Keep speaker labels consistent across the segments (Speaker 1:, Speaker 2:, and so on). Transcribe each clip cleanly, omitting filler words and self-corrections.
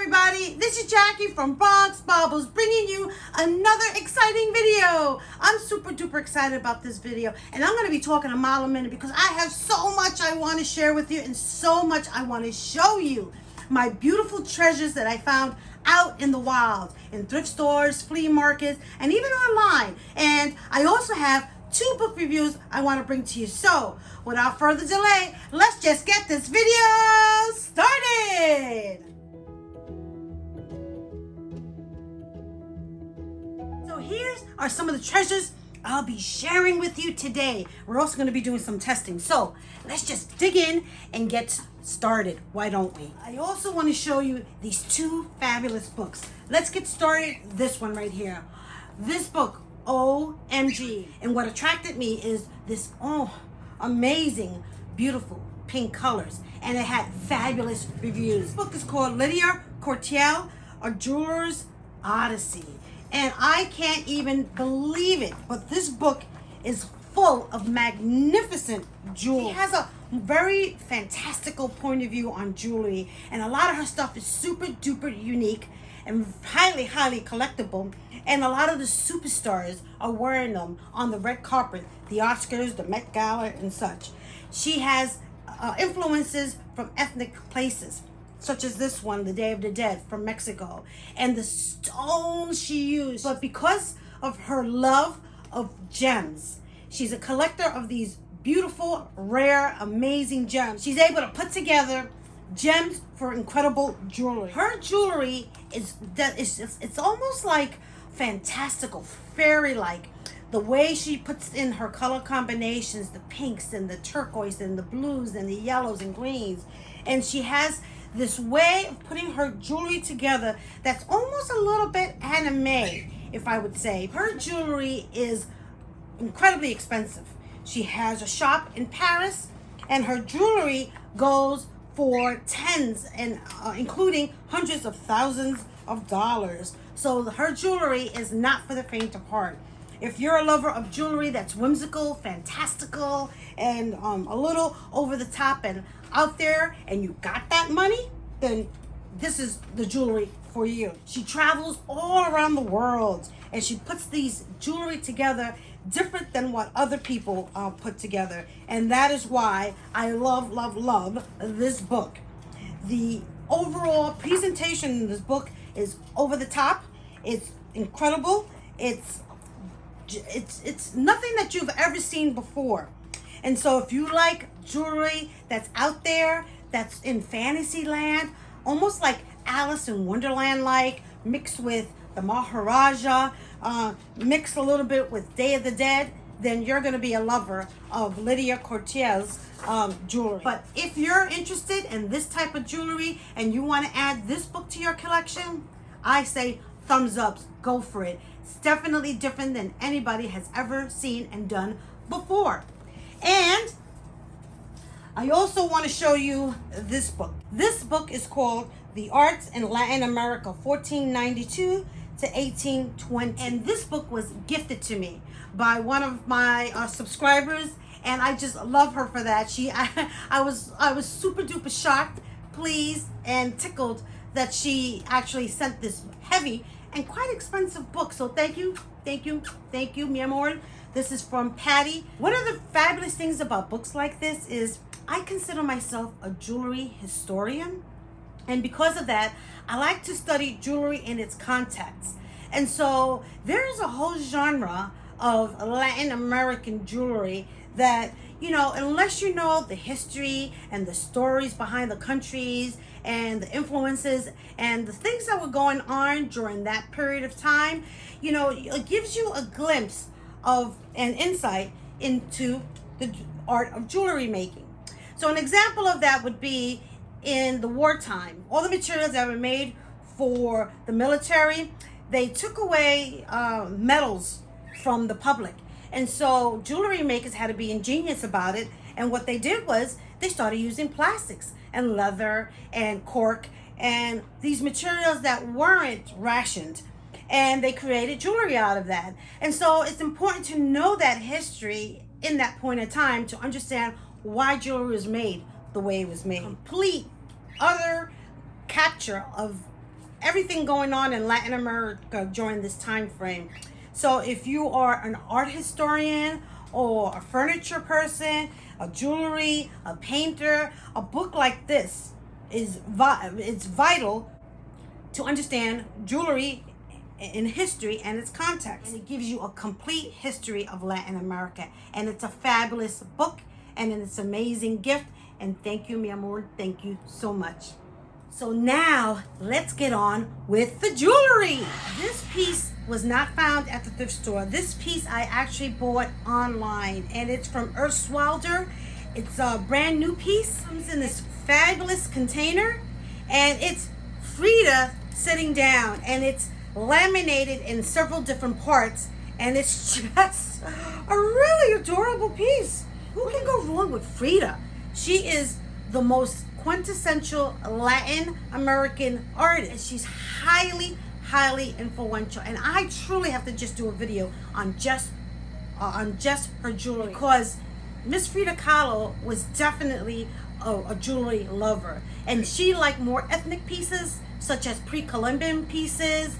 Speaker 1: everybody, this is Jackie from Bronx Baubles bringing you another exciting video. I'm super duper excited about this video, and I'm going to be talking a mile a minute because I have so much I want to share with you and so much I want to show you. My beautiful treasures that I found out in the wild, in thrift stores, flea markets, and even online. And I also have 2 book reviews I want to bring to you. So without further delay, let's just get this video started. So here are some of the treasures I'll be sharing with you today. We're also going to be doing some testing. So let's just dig in and get started. Why don't we? I also want to show you these 2 fabulous books. Let's get started. This one right here. This book, OMG. And what attracted me is this, amazing, beautiful pink colors. And it had fabulous reviews. This book is called Lydia Cortiel, A Jeweler's Odyssey. And I can't even believe it, but this book is full of magnificent jewelry. She has a very fantastical point of view on jewelry, and a lot of her stuff is super duper unique and highly collectible. And a lot of the superstars are wearing them on the red carpet, the Oscars, the Met Gala, and such. She has influences from ethnic places, such as this one, the Day of the Dead from Mexico, and the stones she used. But because of her love of gems, she's a collector of these beautiful, rare, amazing gems. She's able to put together gems for incredible jewelry. Her jewelry it's almost like fantastical, fairy-like. The way she puts in her color combinations, the pinks and the turquoise and the blues and the yellows and greens. And she has this way of putting her jewelry together that's almost a little bit anime, if I would say. Her jewelry is incredibly expensive. She has a shop in Paris, and her jewelry goes for tens and including hundreds of thousands of dollars. So her jewelry is not for the faint of heart. If you're a lover of jewelry that's whimsical, fantastical, and a little over the top and out there, and you got that money, then this is the jewelry for you. She travels all around the world, and she puts these jewelry together different than what other people put together. And that is why I love this book. The overall presentation in this book is over the top. It's incredible. It's nothing that you've ever seen before. And so if you like jewelry that's out there, that's in fantasy land, almost like Alice in Wonderland like, mixed with the Maharaja, mixed a little bit with Day of the Dead, then you're going to be a lover of Lydia Cortiel's jewelry. But if you're interested in this type of jewelry and you want to add this book to your collection, I say thumbs up, go for it. It's definitely different than anybody has ever seen and done before. And I also want to show you this book. This book is called The Arts in Latin America, 1492 to 1820. And this book was gifted to me by one of my subscribers, and I just love her for that. I was super duper shocked, pleased, and tickled that she actually sent this heavy and quite expensive book. So thank you, mi amor. This is from Patty. One of the fabulous things about books like this is I consider myself a jewelry historian. And because of that, I like to study jewelry in its context. And so there's a whole genre of Latin American jewelry that, unless you know the history and the stories behind the countries and the influences and the things that were going on during that period of time, it gives you a glimpse of an insight into the art of jewelry making. So an example of that would be in the wartime. All the materials that were made for the military, they took away metals from the public. And so jewelry makers had to be ingenious about it. And what they did was they started using plastics and leather and cork and these materials that weren't rationed. And they created jewelry out of that. And so it's important to know that history in that point in time to understand why jewelry was made the way it was made. Complete, utter capture of everything going on in Latin America during this time frame. So if you are an art historian or a furniture person, a jewelry, a painter, a book like this is it's vital to understand jewelry in history and its context. And it gives you a complete history of Latin America. And it's a fabulous book and it's an amazing gift. And thank you, mi amor. Thank you so much. So now let's get on with the jewelry. This piece was not found at the thrift store. This piece I actually bought online, and it's from Earthswalder. It's a brand new piece. It comes in this fabulous container, and it's Frida sitting down, and it's laminated in several different parts, and it's just a really adorable piece. Who can go wrong with Frida? She is the most quintessential Latin American artist. She's highly influential, and I truly have to just do a video on just her jewelry, because Miss Frida Kahlo was definitely a jewelry lover, and she liked more ethnic pieces such as pre-Columbian pieces,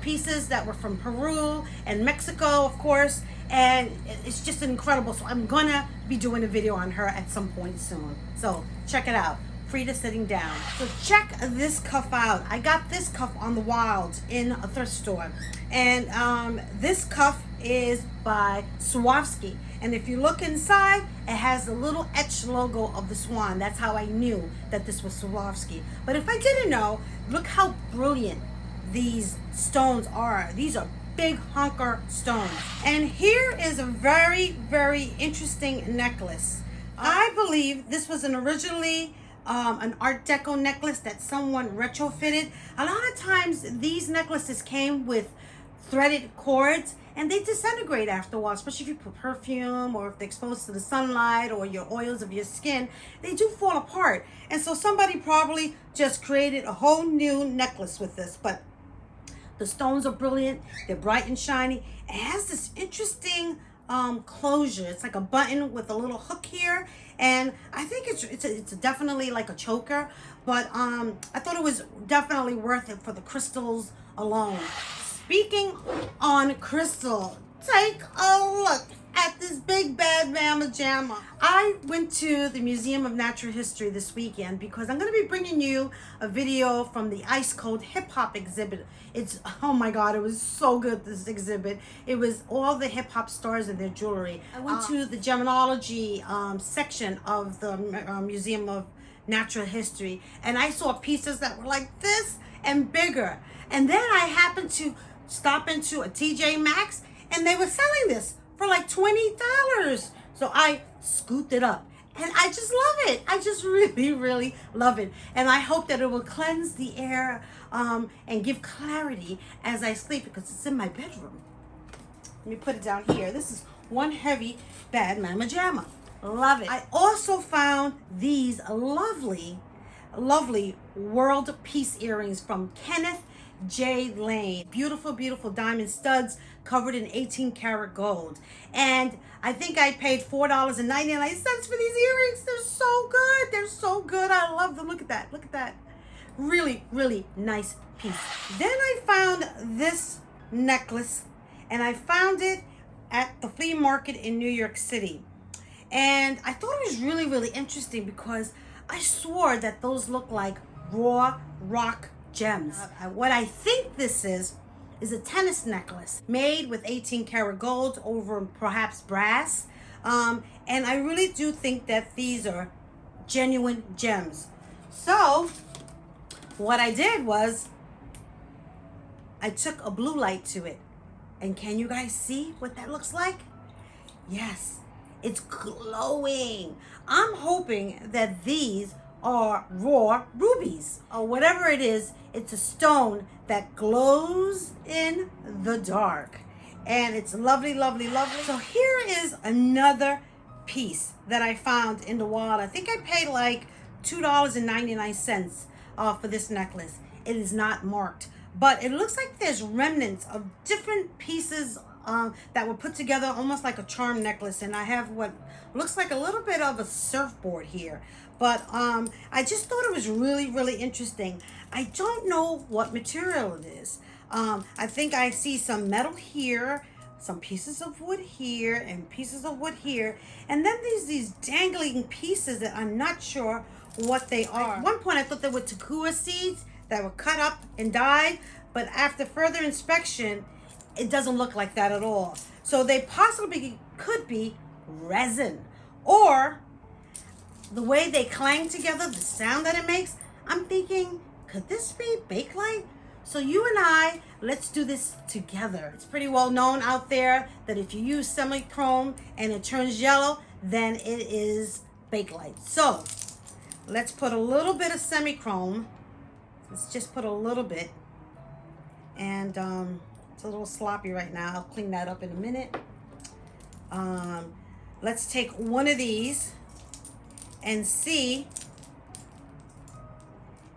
Speaker 1: pieces that were from Peru and Mexico, of course, and it's just incredible. So I'm gonna be doing a video on her at some point soon. So check it out. Frida sitting down. So check this cuff out. I got this cuff on the wild in a thrift store, and this cuff is by Swarovski. And if you look inside, it has the little etched logo of the swan. That's how I knew that this was Swarovski. But if I didn't know, look how brilliant these stones are. These are big honker stones. And here is a very interesting necklace. I believe this was originally an Art Deco necklace that someone retrofitted. A lot of times these necklaces came with threaded cords, and they disintegrate after a while, especially if you put perfume or if they're exposed to the sunlight or your oils of your skin. They do fall apart. And so somebody probably just created a whole new necklace with this. But the stones are brilliant. They're bright and shiny. It has this interesting closure. It's like a button with a little hook here, and I think it's definitely like a choker, but I thought it was definitely worth it for the crystals alone. Speaking on crystal, take a look at this big bad mama jamma. I went to the Museum of Natural History this weekend because I'm going to be bringing you a video from the Ice Cold Hip Hop exhibit. It's, oh my God, it was so good, this exhibit. It was all the hip hop stars and their jewelry. I went to the gemology section of the Museum of Natural History, and I saw pieces that were like this and bigger. And then I happened to stop into a TJ Maxx, and they were selling this for like $20. So I scooped it up, and I just love it. I just really love it. And I hope that it will cleanse the air and give clarity as I sleep, because it's in my bedroom. Let me put it down here. This is one heavy bad mama jamma. Love it. I also found these lovely world peace earrings from Kenneth J. Lane. Beautiful diamond studs covered in 18 karat gold. And I think I paid $4.99 for these earrings. They're so good. They're so good. I love them. Look at that. Look at that. Really nice piece. Then I found this necklace, and I found it at the flea market in New York City. And I thought it was really interesting because I swore that those look like raw rock gems. What I think this is a tennis necklace made with 18 karat gold over perhaps brass. And I really do think that these are genuine gems. So what I did was I took a blue light to it. And can you guys see what that looks like? Yes, it's glowing. I'm hoping that these are raw rubies or whatever it is. It's a stone that glows in the dark, and it's lovely. So here is another piece that I found in the wild. I think I paid like $2.99 for this necklace. It is not marked, but it looks like there's remnants of different pieces that were put together almost like a charm necklace. And I have what looks like a little bit of a surfboard here. But I just thought it was really, really interesting. I don't know what material it is. I think I see some metal here, some pieces of wood here, and pieces of wood here. And then these dangling pieces that I'm not sure what they are. At one point I thought they were takua seeds that were cut up and dyed, but after further inspection, it doesn't look like that at all. So they possibly could be resin, or the way they clang together, the sound that it makes, I'm thinking, could this be bakelite? So you and I, let's do this together. It's pretty well known out there that if you use semi-chrome and it turns yellow, then it is bakelite. So let's put a little bit of semi-chrome. Let's just put a little bit. And it's a little sloppy right now. I'll clean that up in a minute. Let's take one of these and see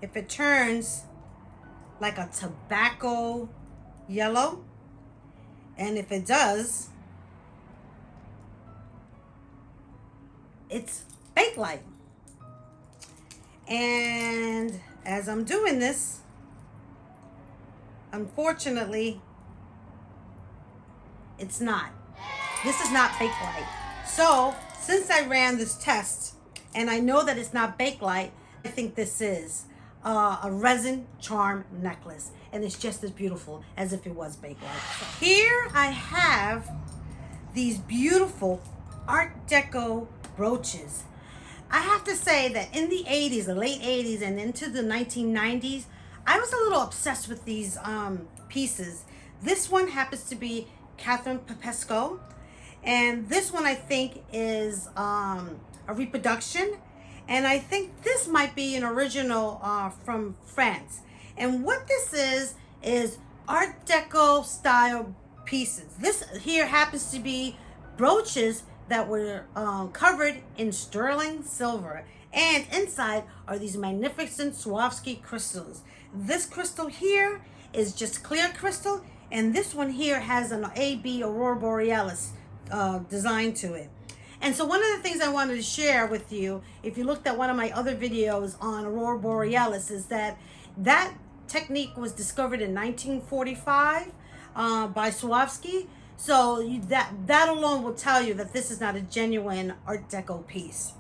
Speaker 1: if it turns like a tobacco yellow. And if it does, it's bakelite. And as I'm doing this, unfortunately, it's not. This is not bakelite. So since I ran this test and I know that it's not bakelite, I think this is a resin charm necklace, and it's just as beautiful as if it was bakelite. So here I have these beautiful Art Deco brooches. I have to say that in the 80s, the late 80s and into the 1990s, I was a little obsessed with these pieces. This one happens to be Catherine Popesco, and this one I think is a reproduction. And I think this might be an original from France. And what this is Art Deco style pieces. This here happens to be brooches that were covered in sterling silver. And inside are these magnificent Swarovski crystals. This crystal here is just clear crystal. And this one here has an AB Aurora Borealis design to it. And so one of the things I wanted to share with you, if you looked at one of my other videos on Aurora Borealis, is that that technique was discovered in 1945 by Swarovski. So that alone will tell you that this is not a genuine Art Deco piece.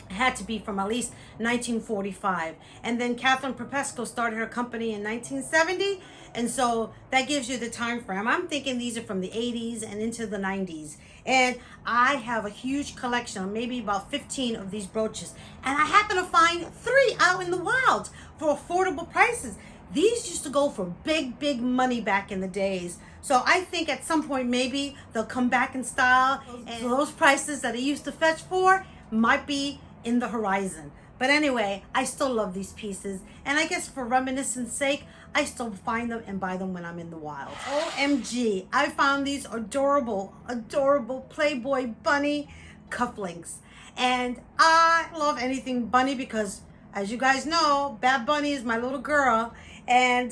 Speaker 1: It had to be from at least 1945. And then Catherine Popesco started her company in 1970. And so that gives you the time frame. I'm thinking these are from the 80s and into the 90s. And I have a huge collection, maybe about 15 of these brooches. And I happen to find 3 out in the wild for affordable prices. These used to go for big, big money back in the days. So I think at some point maybe they'll come back in style. And those prices that it used to fetch for might be in the horizon. But anyway, I still love these pieces. And I guess for reminiscence sake, I still find them and buy them when I'm in the wild. OMG, I found these adorable, adorable Playboy bunny cufflinks. And I love anything bunny because, as you guys know, Bad Bunny is my little girl. And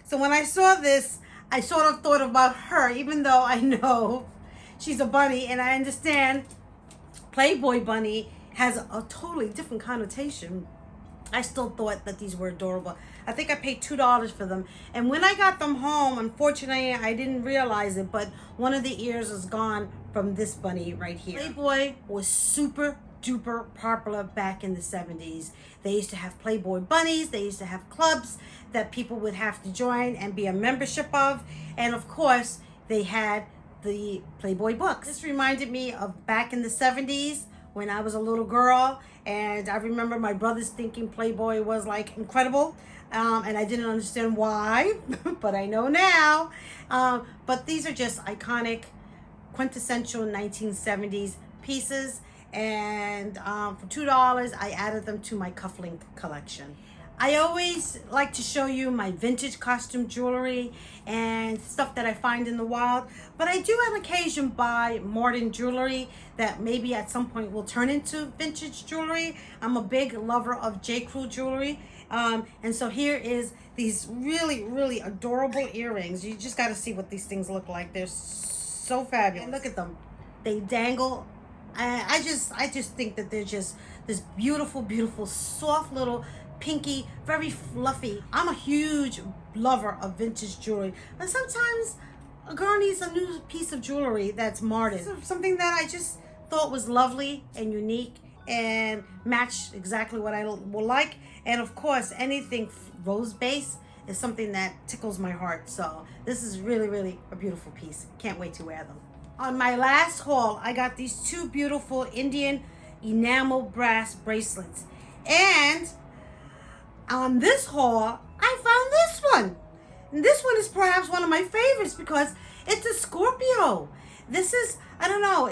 Speaker 1: so when I saw this, I sort of thought about her, even though I know she's a bunny and I understand Playboy bunny has a totally different connotation. I still thought that these were adorable. I think I paid $2 for them. And when I got them home, unfortunately, I didn't realize it, but one of the ears is gone from this bunny right here. Playboy was super duper popular back in the 70s. They used to have Playboy bunnies. They used to have clubs that people would have to join and be a membership of. And of course, they had the Playboy books. This reminded me of back in the 70s when I was a little girl, and I remember my brothers thinking Playboy was like incredible, and I didn't understand why, but I know now. But these are just iconic, quintessential 1970s pieces, and for $2, I added them to my cufflink collection. I always like to show you my vintage costume jewelry and stuff that I find in the wild, but I do on occasion buy modern jewelry that maybe at some point will turn into vintage jewelry. I'm a big lover of J. Crew jewelry, and so here is these really, really adorable earrings. You just got to see what these things look like. They're so fabulous. And look at them. They dangle. I just think that they're just this beautiful, beautiful, soft little pinky, very fluffy. I'm a huge lover of vintage jewelry, but sometimes a girl needs a new piece of jewelry that's modern. Something that I just thought was lovely and unique and matched exactly what I will like. And of course, anything rose base is something that tickles my heart. So this is really, really a beautiful piece. Can't wait to wear them. On my last haul, I got these two beautiful Indian enamel brass bracelets. And on this haul, I found this one. And this one is perhaps one of my favorites because it's a Scorpio. This is, I don't know,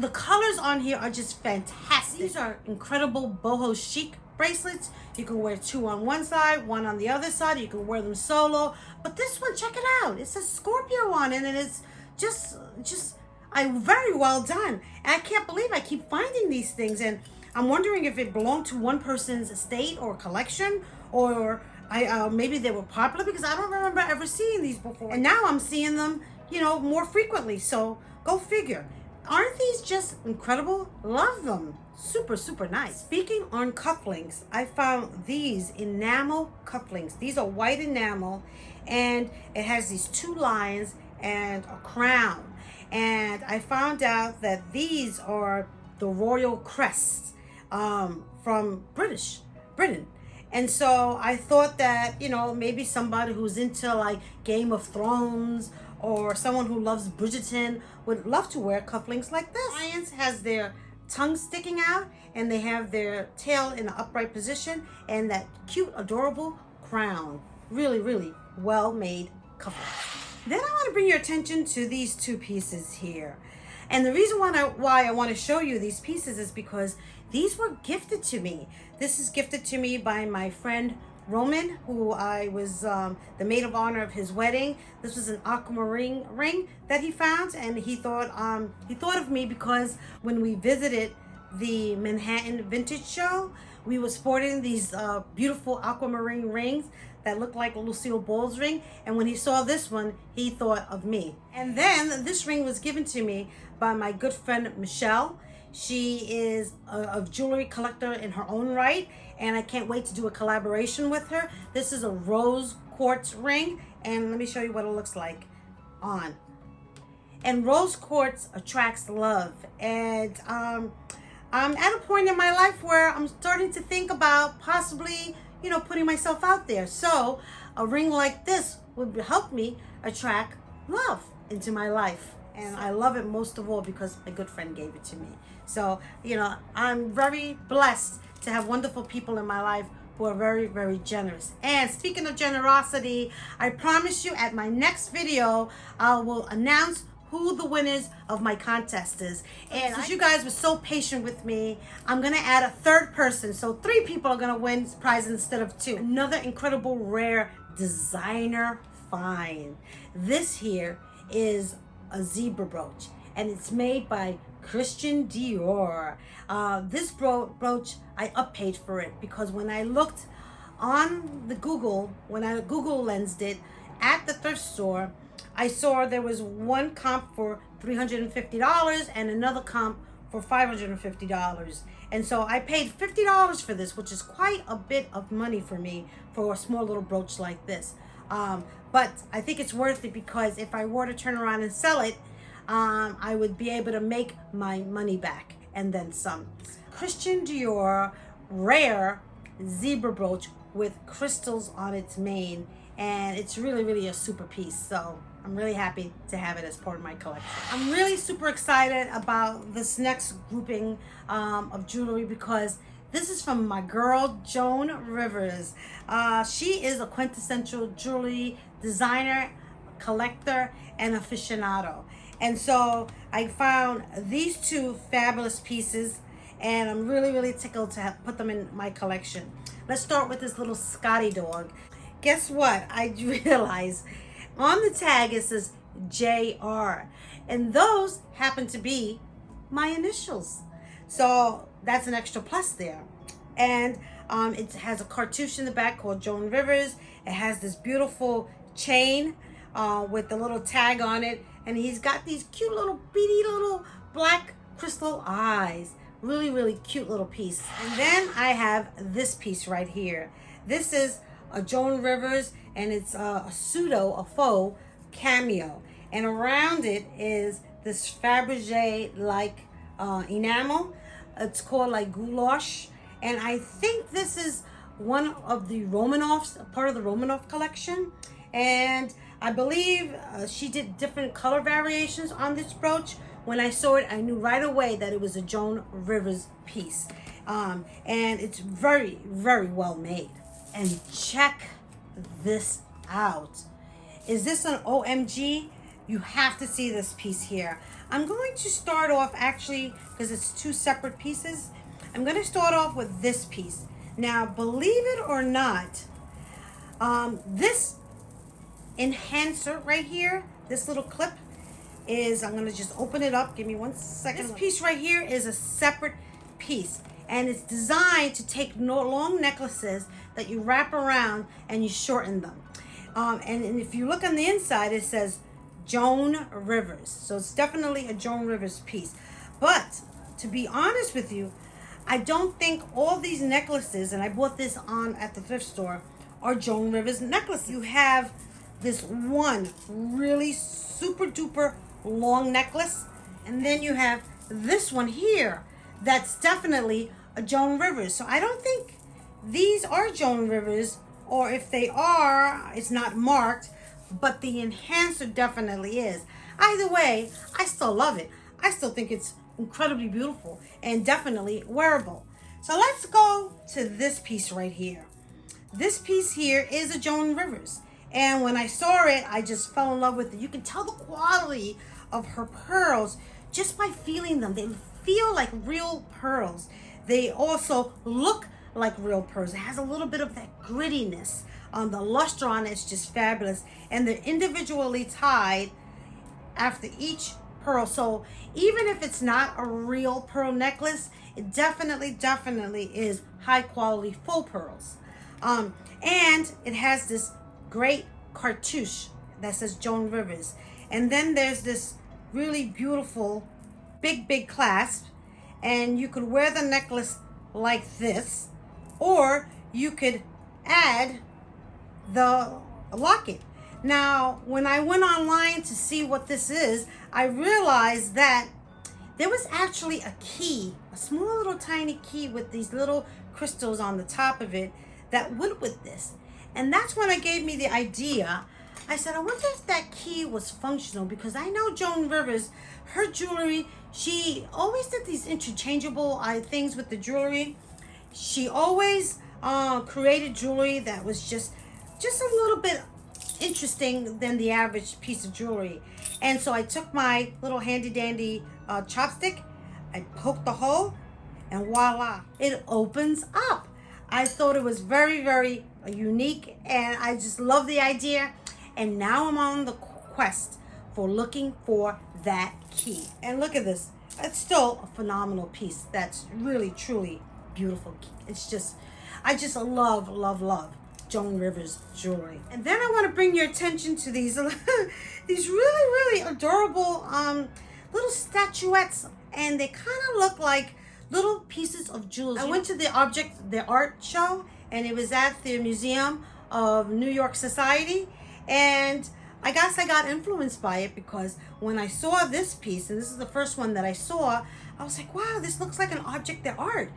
Speaker 1: the colors on here are just fantastic. These are incredible boho chic bracelets. You can wear two on one side, one on the other side. You can wear them solo. But this one, check it out. It's a Scorpio on it, and it's just very well done. And I can't believe I keep finding these things, and I'm wondering if it belonged to one person's estate or collection, or maybe they were popular, because I don't remember ever seeing these before. And now I'm seeing them, more frequently. So go figure. Aren't these just incredible? Love them. Super, super nice. Speaking on cufflinks, I found these enamel cufflinks. These are white enamel, and it has these two lions and a crown. And I found out that these are the royal crests from Britain. And so I thought that, maybe somebody who's into like Game of Thrones or someone who loves Bridgerton would love to wear cufflinks like this. Lions has their tongue sticking out, and they have their tail in an upright position, and that cute, adorable crown. Really, really well-made cufflinks. Then I want to bring your attention to these two pieces here. And the reason why I want to show you these pieces is because these were gifted to me. This is gifted to me by my friend Roman, who I was the maid of honor of his wedding. This was an aquamarine ring that he found, and he thought of me because when we visited the Manhattan Vintage Show, we were sporting these beautiful aquamarine rings that looked like Lucille Ball's ring, and when he saw this one, he thought of me. And then this ring was given to me by my good friend Michelle. She is a jewelry collector in her own right, and I can't wait to do a collaboration with her. This is a rose quartz ring, and let me show you what it looks like on. And rose quartz attracts love, and I'm at a point in my life where I'm starting to think about possibly putting myself out there. So a ring like this would help me attract love into my life. And I love it most of all because a good friend gave it to me. So, I'm very blessed to have wonderful people in my life who are very, very generous. And speaking of generosity, I promise you at my next video, I will announce who the winners of my contest is. And since you guys were so patient with me, I'm gonna add a third person. So 3 people are gonna win prize instead of 2. Another incredible rare designer find. This here is a zebra brooch, and it's made by Christian Dior. This brooch, I uppaid for it because when I looked on the Google, when I Google lensed it at the thrift store, I saw there was one comp for $350 and another comp for $550. And so I paid $50 for this, which is quite a bit of money for me for a small little brooch like this. But I think it's worth it because if I were to turn around and sell it, I would be able to make my money back and then some. Christian Dior rare zebra brooch with crystals on its mane, and it's really, really a super piece. So I'm really happy to have it as part of my collection. I'm really super excited about this next grouping of jewelry because this is from my girl, Joan Rivers. She is a quintessential jewelry designer, collector, and aficionado. And so I found these 2 fabulous pieces, and I'm really, really tickled to put them in my collection. Let's start with this little Scotty dog. Guess what? I realized on the tag it says JR, and those happen to be my initials. So that's an extra plus there. And it has a cartouche in the back called Joan Rivers. It has this beautiful chain with the little tag on it. And he's got these cute little beady little black crystal eyes. Really, really cute little piece. And then I have this piece right here. This is a Joan Rivers, and it's a faux cameo. And around it is this Fabergé like enamel. It's called like goulash. And I think this is one of the Romanoffs, part of the Romanoff collection. And I believe she did different color variations on this brooch. When I saw it, I knew right away that it was a Joan Rivers piece. And it's very, very well made. And check this out. Is this an OMG? You have to see this piece here. I'm going to start off actually, because it's two separate pieces. I'm going to start off with this piece. Now, believe it or not, this enhancer right here, this little clip is, I'm going to just open it up. Give me 1 second. This piece right here is a separate piece, and it's designed to take long necklaces that you wrap around and you shorten them. And if you look on the inside, it says Joan Rivers. So it's definitely a Joan Rivers piece. But to be honest with you, I don't think all these necklaces, and I bought this on at the thrift store, are Joan Rivers necklaces. You have this one really super duper long necklace, and then you have this one here that's definitely a Joan Rivers. So I don't think these are Joan Rivers, or if they are, it's not marked, but the enhancer definitely is. Either way, I still love it. I still think it's incredibly beautiful and definitely wearable. So let's go to this piece right here. This piece here is a Joan Rivers, and when I saw it, I just fell in love with it. You can tell the quality of her pearls just by feeling them. They feel like real pearls. They also look like real pearls. It has a little bit of that grittiness. The luster on it is just fabulous, and they're individually tied after each pearl. So even if it's not a real pearl necklace, it definitely is high quality faux pearls. And it has this great cartouche that says Joan Rivers, and then there's this really beautiful big clasp, and you could wear the necklace like this, or you could add the locket. Now, when I went online to see what this is, I realized that there was actually a key, a small little tiny key with these little crystals on the top of it that went with this. And that's when it gave me the idea. I said, I wonder if that key was functional, because I know Joan Rivers, her jewelry, she always did these interchangeable things with the jewelry. She always created jewelry that was just a little bit interesting than the average piece of jewelry. And so I took my little handy dandy chopstick, I poked the hole, and voila, it opens up. I thought it was very unique, and I just love the idea. And now I'm on the quest for looking for that key. And look at this. It's still a phenomenal piece. That's really, truly beautiful. It's just, I just love Joan Rivers jewelry. And then I want to bring your attention to these these really adorable little statuettes, and they kind of look like little pieces of jewels. I went to the art show, and it was at the Museum of New York Society, and I guess I got influenced by it, because when I saw this piece, and this is the first one that I saw, I was like, wow, this looks like an object d'art.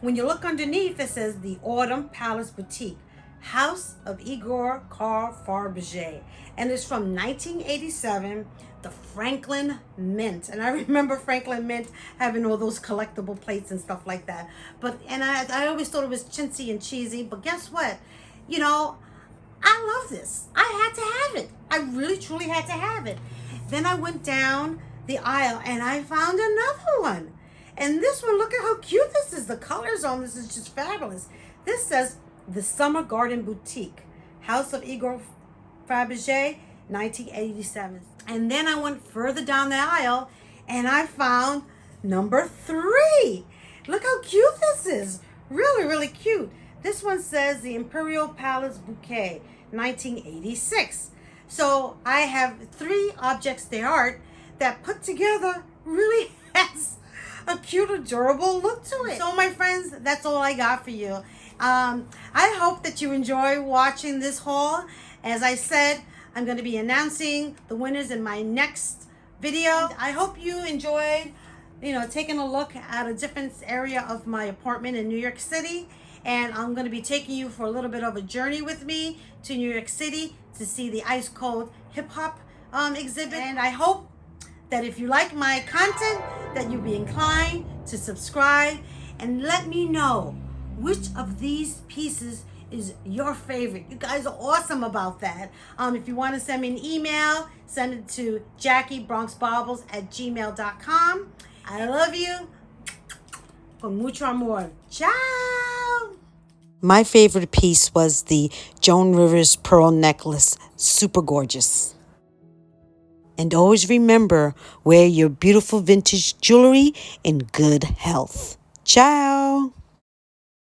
Speaker 1: When you look underneath, it says the Autumn Palace Boutique, House of Igor Carl Fabergé, and it's from 1987, the Franklin Mint. And I remember Franklin Mint having all those collectible plates and stuff like that. But I always thought it was chintzy and cheesy, but guess what? You know, I love this. I had to have it. I really truly had to have it. Then I went down the aisle and I found another one. And this one, look at how cute this is. The colors on this is just fabulous. This says the Summer Garden Boutique, House of Igor Fabergé, 1987. And then I went further down the aisle and I found number 3. Look how cute this is. Really cute. This one says the Imperial Palace Bouquet, 1986. So I have 3 objects d'art that put together really has a cute, adorable look to it. So my friends, that's all I got for you. I hope that you enjoy watching this haul. As I said, I'm going to be announcing the winners in my next video. I hope you enjoyed, taking a look at a different area of my apartment in New York City. And I'm going to be taking you for a little bit of a journey with me to New York City to see the Ice Cold Hip Hop exhibit. And I hope that if you like my content, that you'll be inclined to subscribe and let me know which of these pieces is your favorite. You guys are awesome about that. If you want to send me an email, send it to JackieBronxBaubles@gmail.com. I love you. Con mucho amor. Ciao. My favorite piece was the Joan Rivers pearl necklace. Super gorgeous. And always remember, wear your beautiful vintage jewelry in good health. Ciao.